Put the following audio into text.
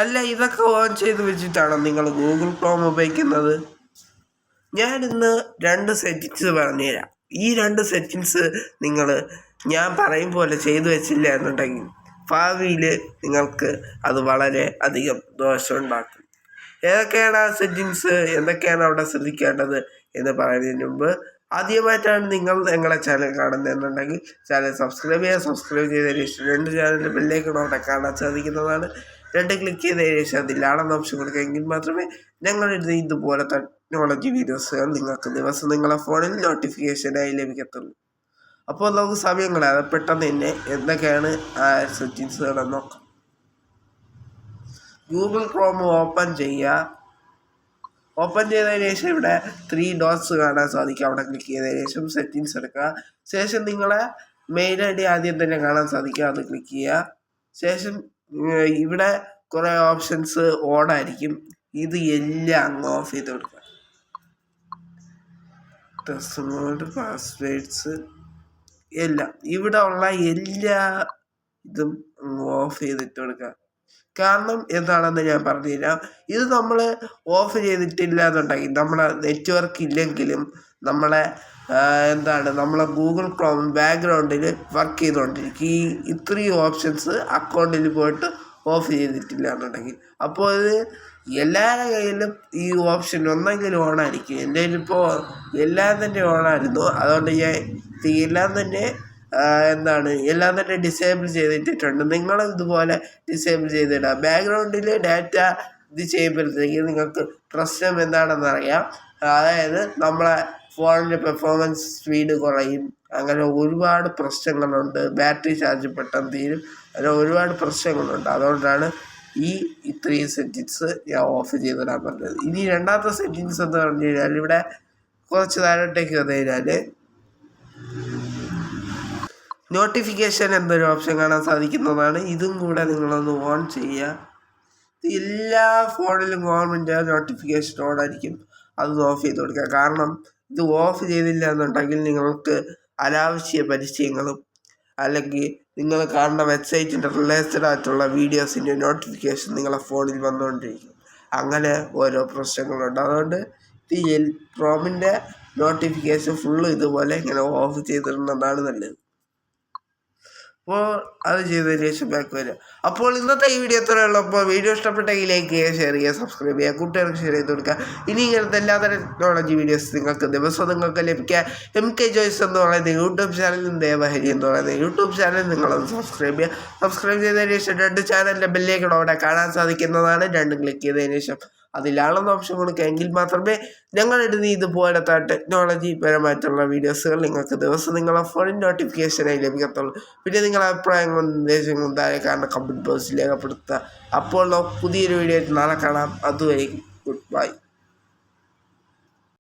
അല്ല, ഇതൊക്കെ ഓൺ ചെയ്ത് വെച്ചിട്ടാണോ നിങ്ങൾ ഗൂഗിൾ ക്രോം ഉപയോഗിക്കുന്നത്? ഞാനിന്ന് 2 സെറ്റിങ്സ് പറഞ്ഞുതരാം. ഈ 2 സെറ്റിങ്സ് നിങ്ങൾ ഞാൻ പറയും പോലെ ചെയ്തു വെച്ചില്ല എന്നുണ്ടെങ്കിൽ ഭാവിയിൽ നിങ്ങൾക്ക് അത് വളരെ അധികം ദോഷമുണ്ടാക്കും. ഏതൊക്കെയാണ് ആ സെറ്റിങ്സ്, എന്തൊക്കെയാണ് അവിടെ ശ്രദ്ധിക്കേണ്ടത് എന്ന് പറയുന്നതിന് മുമ്പ് ആദ്യമായിട്ടാണ് നിങ്ങൾ ഞങ്ങളെ ചാനൽ കാണുന്നതെന്നുണ്ടെങ്കിൽ ചാനൽ സബ്സ്ക്രൈബ് ചെയ്തതിന് ശേഷം 2 ചാനലിൽ ബെല്ലൈക്കൺ അവിടെ കാണാൻ സാധിക്കുന്നതാണ്. 2 ക്ലിക്ക് ചെയ്തതിന് ശേഷം അതിലാണെന്ന് ഓപ്ഷൻ കൊടുക്കുകയെങ്കിൽ മാത്രമേ ഞങ്ങളുടെ ഇതുപോലെ ടെക്നോളജി വീഡിയോസുകൾ നിങ്ങൾക്ക് ദിവസം നിങ്ങളുടെ ഫോണിൽ നോട്ടിഫിക്കേഷനായി ലഭിക്കത്തുള്ളൂ. അപ്പോൾ നമുക്ക് സമയം കളയാതെ പെട്ടെന്ന് തന്നെ എന്തൊക്കെയാണ് ആ സെറ്റിങ്സുകളെന്ന് നോക്കാം. ഗൂഗിൾ ക്രോം ഓപ്പൺ ചെയ്യുക. ഓപ്പൺ ചെയ്തതിന് ശേഷം ഇവിടെ 3 ഡോട്ട്സ് കാണാൻ സാധിക്കും. അവിടെ ക്ലിക്ക് ചെയ്തതിന് ശേഷം സെറ്റിങ്സ് എടുക്കുക. ശേഷം നിങ്ങളെ മെയിൽ ഐ ഡി ആദ്യം തന്നെ കാണാൻ സാധിക്കുക, അത് ക്ലിക്ക് ചെയ്യുക. ശേഷം ഇവിടെ കുറേ ഓപ്ഷൻസ് ഓണായിരിക്കും. ഇത് എല്ലാം അങ്ങ് ഓഫ് ചെയ്ത് കൊടുക്കുക. പാസ്വേഡ്സ് എല്ലാം ഇവിടെ ഉള്ള എല്ലാ ഇതും ഓഫ് ചെയ്തിട്ട് കൊടുക്കുക. കാരണം എന്താണെന്ന് ഞാൻ പറഞ്ഞുതരാം. ഇത് നമ്മൾ ഓഫ് ചെയ്തിട്ടില്ല എന്നുണ്ടെങ്കിൽ നമ്മളെ നെറ്റ്വർക്ക് ഇല്ലെങ്കിലും നമ്മളെ നമ്മളെ ഗൂഗിൾ ക്രോം ബാക്ക്ഗ്രൗണ്ടിൽ വർക്ക് ചെയ്തുകൊണ്ടിരിക്കും. ഇത്രയും ഓപ്ഷൻസ് അക്കൗണ്ടിൽ പോയിട്ട് ഓഫ് ചെയ്തിട്ടില്ല എന്നുണ്ടെങ്കിൽ അപ്പോൾ ഇത് എല്ലാവരുടെ കയ്യിലും ഈ ഓപ്ഷൻ ഒന്നെങ്കിലും ഓണായിരിക്കും. എൻ്റെ കയ്യിലിപ്പോൾ എല്ലാം തന്നെ ഓണായിരുന്നു. അതുകൊണ്ട് ഞാൻ എല്ലാം തന്നെ എല്ലാം തന്നെ ഡിസേബിൾ ചെയ്തിട്ടുണ്ട്. നിങ്ങളും ഇതുപോലെ ഡിസേബിൾ ചെയ്തിടുക. ബാക്ക്ഗ്രൗണ്ടിൽ ഡാറ്റ ഇത് ചെയ്യുമ്പോഴത്തേക്ക് നിങ്ങൾക്ക് പ്രശ്നം എന്താണെന്ന് അറിയാം. അതായത് നമ്മളെ ഫോണിൻ്റെ പെർഫോമൻസ് സ്പീഡ് കുറയും. അങ്ങനെ ഒരുപാട് പ്രശ്നങ്ങളുണ്ട്. ബാറ്ററി ചാർജ് പെട്ടെന്ന് തീരും. അങ്ങനെ ഒരുപാട് പ്രശ്നങ്ങളുണ്ട്. അതുകൊണ്ടാണ് ഇത്രയും സെറ്റിങ്സ് ഞാൻ ഓഫ് ചെയ്തിടാൻ പറഞ്ഞത്. ഇനി രണ്ടാമത്തെ സെറ്റിങ്സ് എന്ന് പറഞ്ഞു കഴിഞ്ഞാൽ ഇവിടെ കുറച്ച് താഴോട്ടേക്ക് വന്നു കഴിഞ്ഞാൽ നോട്ടിഫിക്കേഷൻ എന്നൊരു ഓപ്ഷൻ കാണാൻ സാധിക്കുന്നതാണ്. ഇതും കൂടെ നിങ്ങളൊന്ന് ഓൺ ചെയ്യുക. എല്ലാ ഫോണിലും ഗവൺമെൻറ് നോട്ടിഫിക്കേഷൻ ഓണായിരിക്കും. അത് ഓഫ് ചെയ്ത് കൊടുക്കുക. കാരണം ഇത് ഓഫ് ചെയ്തില്ല എന്നുണ്ടെങ്കിൽ നിങ്ങൾക്ക് അനാവശ്യ പരസ്യങ്ങളും അല്ലെങ്കിൽ നിങ്ങൾ കാണുന്ന വെബ്സൈറ്റിൻ്റെ റിലേറ്റഡ് ആയിട്ടുള്ള വീഡിയോസിൻ്റെ നോട്ടിഫിക്കേഷൻ നിങ്ങളെ ഫോണിൽ വന്നുകൊണ്ടിരിക്കും. അങ്ങനെ ഓരോ പ്രശ്നങ്ങളുണ്ട്. അതുകൊണ്ട് ക്രോമിൻ്റെ നോട്ടിഫിക്കേഷൻ ഫുള്ള് ഇതുപോലെ ഇങ്ങനെ ഓഫ് ചെയ്തിടുന്നതാണ് നല്ലത്. അപ്പോൾ അത് ചെയ്തതിന് ശേഷം ബാക്ക് വരിക. അപ്പോൾ ഇന്നത്തെ ഈ വീഡിയോ എത്ര ഉള്ളപ്പോൾ വീഡിയോ ഇഷ്ടപ്പെട്ടെങ്കിൽ ലൈക്ക് ചെയ്യുക, ഷെയർ ചെയ്യുക, സബ്സ്ക്രൈബ് ചെയ്യുക, കൂട്ടുകാർക്ക് ഷെയർ ചെയ്ത് കൊടുക്കുക. ഇനി ഇങ്ങനത്തെ എല്ലാത്തരം ടെക്നോളജി വീഡിയോസ് ദിവസം നിങ്ങൾക്ക് ലഭിക്കുക. MK ജോയ്സ് എന്ന് പറയുന്ന യൂട്യൂബ് ചാനലും ദേവഹരി എന്ന് പറയുന്ന യൂട്യൂബ് ചാനൽ നിങ്ങളൊന്ന് സബ്സ്ക്രൈബ് ചെയ്യുക. സബ്സ്ക്രൈബ് ചെയ്തതിന് ശേഷം 2 ചാനലിൻ്റെ ബെല്ലൈക്കൺ അവിടെ കാണാൻ സാധിക്കുന്നതാണ്. 2 ക്ലിക്ക് ചെയ്തതിന് ശേഷം അതിലാണെന്ന് ഓപ്ഷൻ കൊടുക്കുക. എങ്കിൽ മാത്രമേ ഞങ്ങളിടുന്ന ഇതുപോലത്തെ ടെക്നോളജി പരമായിട്ടുള്ള വീഡിയോസുകൾ നിങ്ങൾക്ക് ദിവസം നിങ്ങളെ ഫോണിൽ നോട്ടിഫിക്കേഷനായി ലഭിക്കത്തുള്ളൂ. പിന്നെ നിങ്ങളുടെ അഭിപ്രായങ്ങളും നിർദ്ദേശങ്ങളും താഴെ കാണുന്ന കമൻറ്റ് ബോക്സിൽ രേഖപ്പെടുത്തുക. അപ്പോൾ പുതിയൊരു വീഡിയോ ആയിട്ട് നാളെ കാണാം. അതുവരെയും